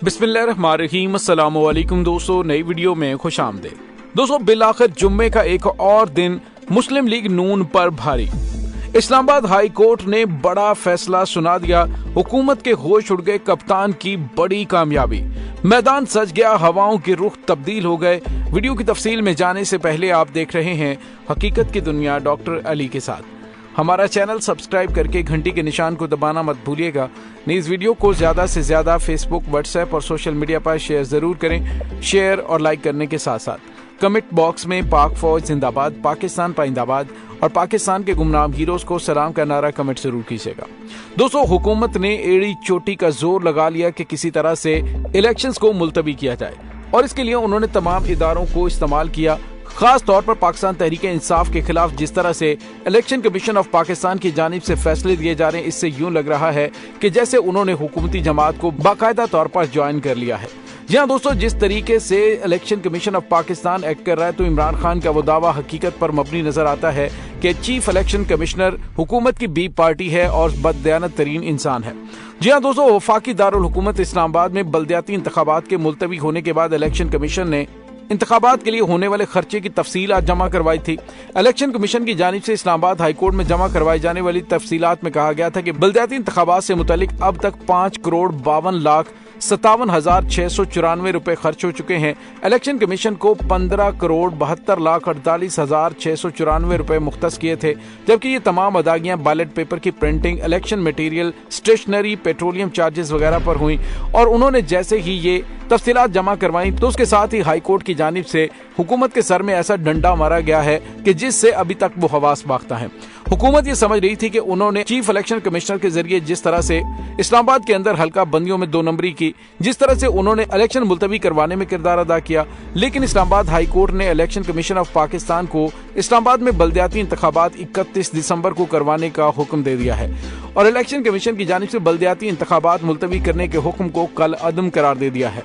बिस्मिल्लाहिर्रहमानिर्रहीम। अस्सलामु अलैकुम दोस्तों, नई वीडियो में खुश आमदीद। दोस्तों, बिलाखिर जुम्मे का एक और दिन मुस्लिम लीग नून पर भारी। इस्लामाबाद हाई कोर्ट ने बड़ा फैसला सुना दिया। हुकूमत के होश उड़ गए, कप्तान की बड़ी कामयाबी। मैदान सज गया, हवाओं के रुख तब्दील हो गए। वीडियो की तफसील में जाने से पहले आप देख रहे हैं हकीकत की दुनिया डॉक्टर अली के साथ। हमारा चैनल सब्सक्राइब करके घंटी के निशान को दबाना मत भूलिएगा। इस वीडियो को ज्यादा से ज्यादा फेसबुक, व्हाट्सएप और सोशल मीडिया पर शेयर जरूर करें। शेयर और लाइक करने के साथ साथ कमेंट बॉक्स में पाक फौज जिंदाबाद, पाकिस्तान पाइंदाबाद और पाकिस्तान के गुमनाम हीरोज को सलाम का नारा कमेंट जरूर कीजिएगा। दोस्तों, हुकूमत ने एड़ी चोटी का जोर लगा लिया कि किसी तरह से इलेक्शंस को मुलतवी किया जाए, और इसके लिए उन्होंने तमाम इदारों को इस्तेमाल किया। खास तौर पर पाकिस्तान तहरीक-ए-इंसाफ के खिलाफ जिस तरह से इलेक्शन कमीशन ऑफ पाकिस्तान की जानिब से फैसले दिए जा रहे हैं, इससे यूं लग रहा है कि जैसे उन्होंने हुकूमती जमात को बाकायदा तौर पर ज्वाइन कर लिया है। जी हाँ दोस्तों, जिस तरीके से election commission of Pakistan act कर रहा है, तो इमरान खान का वो दावा हकीकत पर मबनी नजर आता है कि चीफ इलेक्शन कमिश्नर हुकूमत की बी पार्टी है और बददयानत तरीन इंसान है। जी हाँ दोस्तों, वफाकी दारुल हुकूमत इस्लामाबाद में बल्दियाती इंतखाबात के मुलतवी होने के बाद इलेक्शन कमीशन ने इंतखाबात के लिए होने वाले खर्चे की तफसील आज जमा करवाई थी। इलेक्शन कमीशन की जानिब से इस्लामाबाद हाई कोर्ट में जमा करवाई जाने वाली तफसीलात में कहा गया था कि बल्दियाती इंतखाबात से मुतालिक अब तक 5,52,57,694 रुपए खर्च हो चुके हैं। इलेक्शन कमीशन को 15,42,48,694 रुपए मुख्तस किए थे, जबकि ये तमाम अदागियां बैलेट पेपर की printing, election material, stationery, petroleum charges वगैरह पर हुई। और उन्होंने जैसे ही ये तफसीलात जमा करवाई तो उसके साथ ही हाई कोर्ट की जानिब से हुकूमत के सर में ऐसा डंडा मारा गया है कि जिससे अभी तक वो हवास बाख्ता है। हुकूमत ये समझ रही थी कि उन्होंने चीफ इलेक्शन कमिश्नर के जरिए जिस तरह से इस्लामाबाद के अंदर हल्का बंदियों में 2 नंबरी की, जिस तरह से उन्होंने इलेक्शन मुलतवी करवाने में किरदार अदा किया, लेकिन इस्लामाबाद हाई कोर्ट ने इलेक्शन कमीशन ऑफ पाकिस्तान को इस्लामाबाद में बल्दियाती इंतखाबात 31 दिसंबर को करवाने का हुक्म दे दिया है और इलेक्शन कमीशन की जानिब से बल्दियाती इंतखाबात मुलतवी करने के हुक्म को कल अदम करार दे दिया है।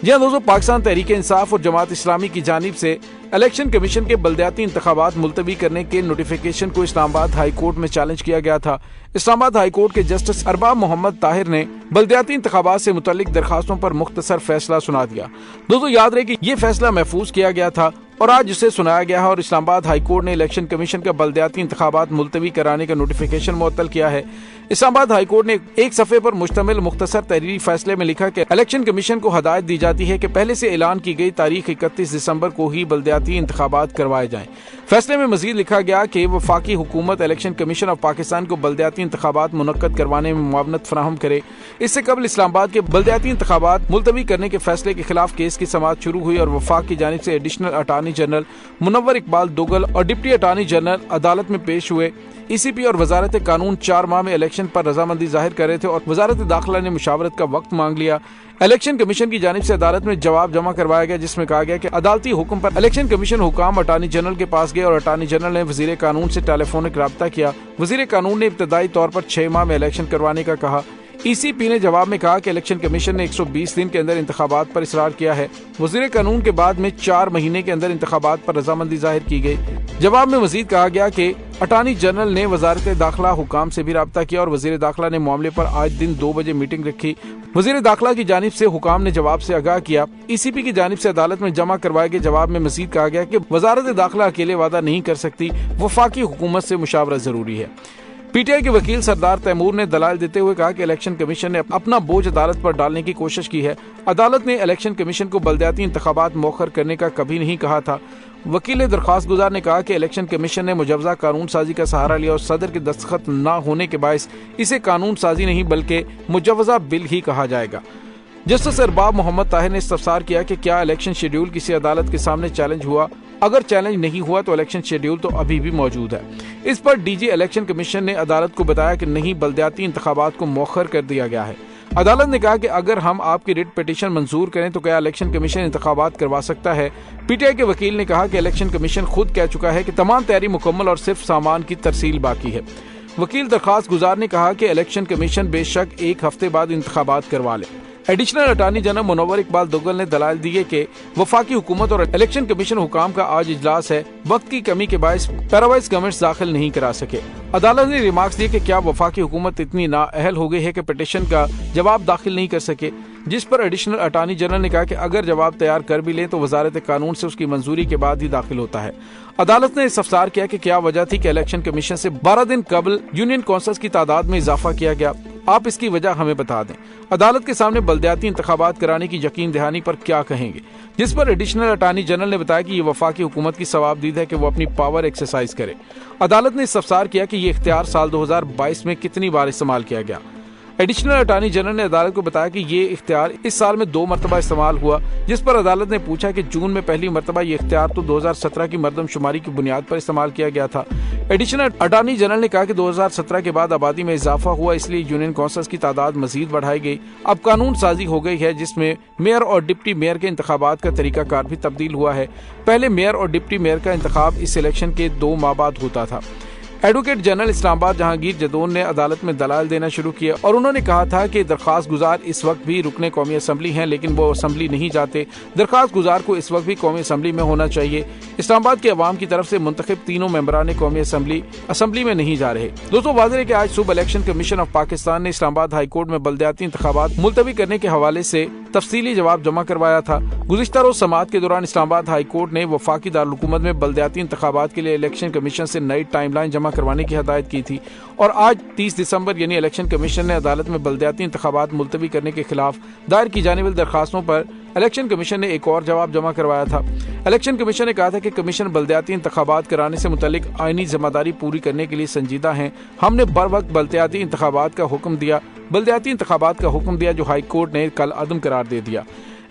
जी हाँ दोस्तों, पाकिस्तान तहरीक-ए-इंसाफ और जमात इस्लामी की जानिब से इलेक्शन कमीशन के बल्दियाती इंतखाबात मुलतवी करने के नोटिफिकेशन को इस्लामाबाद हाई कोर्ट में चैलेंज किया गया था। इस्लामाबाद हाई कोर्ट के जस्टिस अरबाब मोहम्मद ताहिर ने बल्दियाती इंतखाबात से मुतालिक दरखास्तों पर मुख्तसर फैसला सुना दिया। दोस्तों, याद रहे कि ये फैसला महफूज किया गया था और आज इसे सुनाया गया है और इस्लामाबाद हाई कोर्ट ने इलेक्शन कमीशन का बल्दियाती इंतखाबात मुलतवी कराने का नोटिफिकेशन मुअत्तल किया है। इस्लामाबाद हाई कोर्ट ने एक सफ़े पर मुश्तमिल मुख्तसर तहरीरी फैसले में लिखा कि इलेक्शन कमीशन को हदायत दी जाती है कि पहले से ऐलान की गई तारीख 31 दिसंबर को ही बल्दियाती इंतखाबात करवाए जाएं। फैसले में मजीद लिखा गया कि वफाकी हुकूमत इलेक्शन कमीशन ऑफ पाकिस्तान को बल्दियाती इंतखाबात मुनक्कद करवाने में मुआवनत फराहम करे। इससे कबल इस्लामाबाद के बल्दियाती इंतखाबात मुलतवी करने के फैसले के खिलाफ केस की समाअत शुरू हुई और वफाक की जानिब से additional attorney general Munawwar Iqbal Duggal और डिप्टी अटार्नी जनरल अदालत में पेश हुए। ECP और वजारत कानून 4 माह में इलेक्शन पर रजामंदी जाहिर कर रहे थे और वजारत दाखिला ने मुशावरत का वक्त मांग लिया। इलेक्शन कमीशन की जानिब से अदालत में जवाब जमा करवाया गया, जिसमें कहा गया कि अदालती हुक्म पर इलेक्शन कमीशन हुकाम अटार्नी जनरल के पास गए और अटार्नी जनरल ने वजीर कानून से टेलीफोनिक राब्ता किया। वजीर कानून ने इब्तदाई तौर पर 6 माह में इलेक्शन करवाने का कहा। ECP ने जवाब में कहा कि इलेक्शन कमीशन ने 120 दिन के अंदर इंतखाबात पर इसरार किया है। वजीर कानून के बाद में 4 महीने के अंदर इंतखाबात पर रजामंदी जाहिर की गई। जवाब में मजीद कहा गया कि अटार्नी जनरल ने वजारत दाखिला हुकाम से भी राब्ता किया और वजीर दाखिला ने मामले पर आज दिन 2 बजे मीटिंग रखी। वजीर दाखिला की जानिब से हुकाम ने जवाब से आगाह किया। ECP की जानिब से अदालत में जमा करवाए गए जवाब में मजीद कहा गया कि वजारत दाखिला अकेले वादा नहीं कर सकती, वफाकी हुकूमत से मुशावरत जरूरी है। PTI के वकील सरदार तैमूर ने दलाल देते हुए कहा कि इलेक्शन कमीशन ने अपना बोझ अदालत पर डालने की कोशिश की है। अदालत ने इलेक्शन कमीशन को बल्दियाती इंतखाबात मौखर करने का कभी नहीं कहा था। वकील दरख्वास्त गुजार ने कहा कि इलेक्शन कमीशन ने मुजवजा कानून साजी का सहारा लिया और सदर के दस्तखत न होने के बायस इसे कानून साजी नहीं बल्कि मुजवजा बिल ही कहा जाएगा। जस्टिस अरबाब मोहम्मद ताहिर ने इस्तफसार किया कि क्या इलेक्शन शेड्यूल किसी अदालत के सामने चैलेंज हुआ? अगर चैलेंज नहीं हुआ तो इलेक्शन शेड्यूल तो अभी भी मौजूद है। इस पर DG इलेक्शन कमीशन ने अदालत को बताया कि नहीं, बल्दियाती इंतखाबात को मौखर कर दिया गया है। अदालत ने कहा कि अगर हम आपकी रिट पिटीशन मंजूर करें तो क्या इलेक्शन कमीशन इंतखाबात करवा सकता है? PTI के वकील ने कहा कि इलेक्शन कमीशन खुद कह चुका है कि तमाम तैयारी मुकम्मल और सिर्फ सामान की तरसील बाकी है। वकील दरख्वास्त गुजार ने कहा कि इलेक्शन कमीशन बेशक 1 हफ्ते बाद इंतखाबात करवा ले। Additional attorney general Munawwar Iqbal Duggal ने दलाइल दिए कि वफाकी हुकूमत और इलेक्शन कमीशन हुकाम का आज इजलास है, वक्त की कमी के बायस पैरावाइज कमेंट्स दाखिल नहीं करा सके। अदालत ने रिमार्क्स दिए कि क्या वफाकी हुकूमत इतनी नाअहल हो गई है कि पिटीशन का जवाब दाखिल नहीं कर सके, जिस पर एडिशनल अटॉर्नी जनरल ने कहा कि अगर जवाब तैयार कर भी लें तो वजारत कानून से उसकी मंजूरी के बाद ही दाखिल होता है। अदालत ने इस्तफसार किया कि क्या वजह थी कि इलेक्शन कमीशन से 12 दिन कबल यूनियन कौंसल्स की तादाद में इजाफा किया गया, आप इसकी वजह हमें बता दें। अदालत के सामने बल्दियाती इंतखाबात कराने की यकीन दहानी पर क्या कहेंगे, जिस पर एडिशनल अटॉर्नी जनरल ने बताया कि ये वफाकी हुकूमत की सवाबदीद है कि वो अपनी पावर एक्सरसाइज करे। अदालत ने इस्तफसार किया कि ये इख्तियार साल 2022 में कितनी बार इस्तेमाल किया गया। एडिशनल अटॉर्नी जनरल ने अदालत को बताया कि ये इख्तियार इस साल में 2 मरतबा इस्तेमाल हुआ, जिस पर अदालत ने पूछा कि जून में पहली मरतबा ये इख्तियार तो 2017 की मरदमशुमारी की बुनियाद पर इस्तेमाल किया गया था। एडिशनल अटॉर्नी जनरल ने कहा कि 2017 के बाद आबादी में इजाफा हुआ, इसलिए यूनियन कौंसल्स की तादाद मजीद बढ़ाई गई। अब कानून साजी हो गई है जिसमें मेयर और डिप्टी मेयर के इंतखाबात का तरीकाकार भी तब्दील हुआ है। पहले मेयर और डिप्टी मेयर का इंतखाब इस इलेक्शन के 2 माह बाद होता था। एडवोकेट जनरल इस्लामाबाद जहांगीर जदौन ने अदालत में दलाल देना शुरू किया और उन्होंने कहा था कि दरख्वास्त गुजार इस वक्त भी रुकने कौमी असम्बली हैं, लेकिन वो असम्बली नहीं जाते। दरख्वास्त गुजार को इस वक्त भी कौमी असम्बली में होना चाहिए। इस्लामाबाद के अवाम की तरफ से मुंतखब तीनों मेंबरान कौमी असम्बली में नहीं जा रहे। दोस्तों वाज़ेह है कि आज सुबह इलेक्शन कमीशन ऑफ पाकिस्तान ने इस्लामाबाद हाई कोर्ट में बल्दियाती इंतखाबात मुलतवी करने के हवाले से तफसीली जवाब जमा करवाया था। गुज़िश्ता रोज समाअत के दौरान इस्लामाबाद हाई कोर्ट ने वफाकी दारुल-हुकूमत में बल्दियाती इंतखाबात के लिए इलेक्शन कमीशन से नई टाइमलाइन जमा करवाने की हदायत की थी और आज 30 दिसंबर यानी इलेक्शन कमीशन ने अदालत में बल्दियाती इंतखाबात मुलतवी करने के खिलाफ दायर की जाने वाली दरखास्तों पर इलेक्शन कमीशन ने एक और जवाब जमा करवाया था। इलेक्शन कमीशन ने कहा था कि कमीशन बल्दियाती इंतखाबात कराने से मुतल्लिक आईनी जिम्मेदारी पूरी करने के लिए संजीदा है। हमने बर वक्त बल्दियाती इंतखाबात का हुक्म दिया जो हाई कोर्ट ने कल अदम करार दे दिया।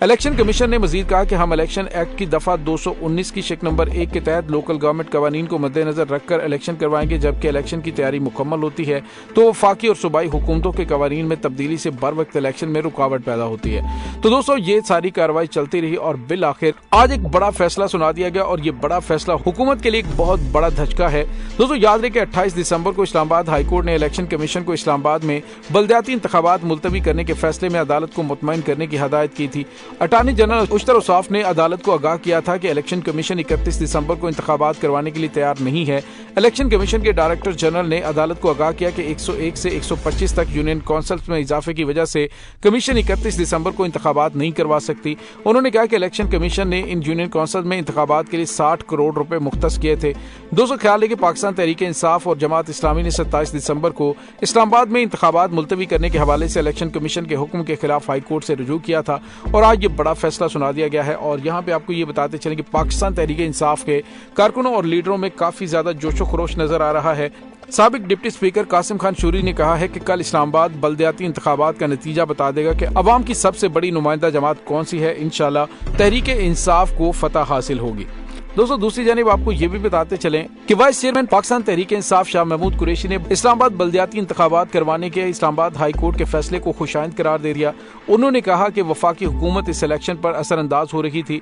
इलेक्शन कमीशन ने मजीद कहा कि हम इलेक्शन एक्ट की दफा 219 की शिक नंबर 1 के तहत लोकल गवर्नमेंट कवानीन को मद्देनजर रखकर इलेक्शन करवाएंगे। जबकि इलेक्शन की तैयारी मुकम्मल होती है तो वफाकी और सूबाई हुकूमतों के कवानीन में तब्दीली से बर वक्त इलेक्शन में रुकावट पैदा होती है। तो दोस्तों ये सारी कार्रवाई चलती रही और बिल आखिर आज एक बड़ा फैसला सुना दिया गया और ये बड़ा फैसला हुकूमत के लिए एक बहुत बड़ा धचका है। दोस्तों याद रहे कि 28 दिसंबर को इस्लामाबाद हाई कोर्ट ने इलेक्शन कमीशन को इस्लामाबाद में बल्दियाती इंतखाबात मुलतवी करने के फैसले में अदालत को मुतमईन करने की हदायत की थी। अटॉर्नी जनरल उश्तर उसाफ ने अदालत को आगाह किया था कि इलेक्शन कमीशन 31 दिसंबर को इंतखाबात करवाने के लिए तैयार नहीं है। इलेक्शन कमीशन के डायरेक्टर जनरल ने अदालत को आगाह किया कि 101 से 125 तक यूनियन कौंसल्स में इजाफे की वजह से कमीशन 31 दिसंबर को इंतखाबात नहीं करवा सकती। उन्होंने कहा कि इलेक्शन कमीशन ने इन यूनियन कौंसल में इंतखाबात के लिए 60 करोड़ रुपए मुख्तस किए थे। दोस्तों ख्याल है कि पाकिस्तान तहरीक इंसाफ और जमात इस्लामी ने 27 दिसंबर को इस्लामाबाद में इंतखाबात मुलतवी करने के हवाले से इलेक्शन कमीशन के हुक्म के खिलाफ हाई कोर्ट से रुजू किया था और आज ये बड़ा फैसला सुना दिया गया है। और यहाँ पे आपको ये बताते चलें कि पाकिस्तान तहरीक इंसाफ के कारकुनों और लीडरों में काफी ज्यादा जोशो खरोश नजर आ रहा है। साबिक डिप्टी स्पीकर कासिम खान शूरी ने कहा है कि कल इस्लामाबाद बल्दियाती इंतखाबात का नतीजा बता देगा कि अवाम की सबसे बड़ी नुमाइंदा जमात कौन सी है। इंशाल्लाह तहरीक इंसाफ को फतह हासिल होगी। दोस्तों दूसरी जानिब आपको ये भी बताते चलें कि वाइस चेयरमैन पाकिस्तान तहरीक इंसाफ शाह महमूद कुरैशी ने इस्लामाबाद बल्दियाती इंतखाबात करवाने के इस्लामाबाद हाई कोर्ट के फैसले को खुशाइंद करार दे दिया। उन्होंने कहा कि वफाकी हुकूमत इस इलेक्शन पर असरअंदाज हो रही थी।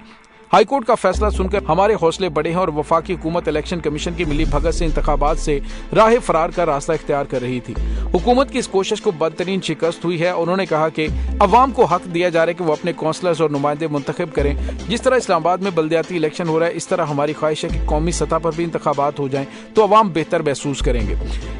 हाई कोर्ट का फैसला सुनकर हमारे हौसले बढ़े हैं और वफाकी हुकूमत इलेक्शन कमीशन की मिली भगत से इंतखाबात से राह फरार का रास्ता इख्तियार कर रही थी। हुकूमत की इस कोशिश को बदतरीन शिकस्त हुई है। उन्होंने कहा कि अवाम को हक दिया जा रहा है कि वो अपने कौंसलर्स और नुमाइंदे मुंतखब करें। जिस तरह इस्लामाबाद में बल्दियाती इलेक्शन हो रहा है इस तरह हमारी ख्वाहिश है कि कौमी सतह पर भी इंतखाबात हो जाएं तो अवाम बेहतर महसूस करेंगे।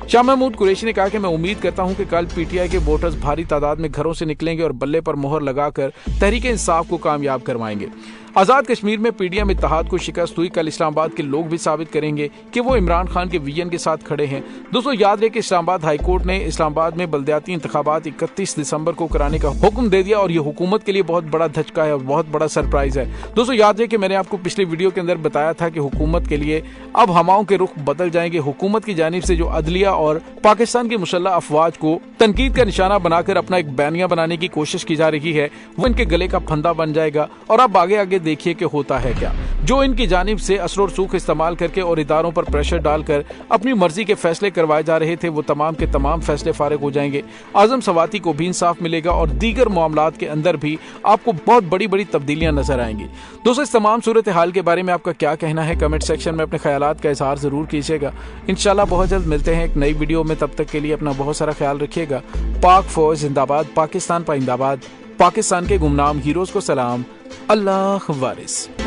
शाह महमूद कुरैशी ने कहा कि मैं उम्मीद करता हूं कि कल पीटीआई के वोटर्स भारी तादाद में घरों से निकलेंगे और बल्ले पर मोहर लगाकर तहरीक इंसाफ को कामयाब करवाएंगे। आजाद कश्मीर में पीडीएम इत्तेहाद को शिकस्त हुई। कल इस्लामाबाद के लोग भी साबित करेंगे कि वो इमरान खान के विजन के साथ खड़े हैं। दोस्तों याद रहे कि इस्लामाबाद हाई कोर्ट ने इस्लामाबाद में बल्दियाती इंतखाबात 31 दिसंबर को कराने का हुक्म दे दिया और ये हुकूमत के लिए बहुत बड़ा धचका है और बहुत बड़ा सरप्राइज है। दोस्तों याद रहे कि मैंने आपको पिछले वीडियो के अंदर बताया था कि हुकूमत के लिए अब हवाओं के रुख बदल जाएंगे। हुकूमत की जानिब से जो अदलिया और पाकिस्तान की मुसल्लह अफवाज को तनकीद का निशाना बनाकर अपना एक बैनिया बनाने की कोशिश की जा रही है वो इनके गले का फंदा बन जाएगा। और अब आगे आगे देखिए कि होता है क्या। जो इनकी जानिब से असर और सूख इस्तेमाल करके और इदारों पर प्रेशर डालकर अपनी मर्जी के फैसले करवाए जा रहे थे वो तमाम के तमाम फैसले फारिग हो जाएंगे। आजम सवाती को भी इंसाफ मिलेगा और दीगर मामलात के अंदर भी आपको बहुत बड़ी बड़ी तब्दीलियां नजर आएंगी। दोस्तों इस तमाम सूरत हाल के बारे में आपका क्या कहना है कमेंट सेक्शन में अपने ख्यालात का इजहार जरूर कीजिएगा। इंशाल्लाह बहुत जल्द मिलते हैं एक नई वीडियो में। तब तक के लिए अपना बहुत सारा ख्याल रखिएगा। पाक फौज जिंदाबाद, पाकिस्तान पाइंदाबाद। पाकिस्तान के गुमनाम हीरोज को सलाम, अल्लाह वारिस।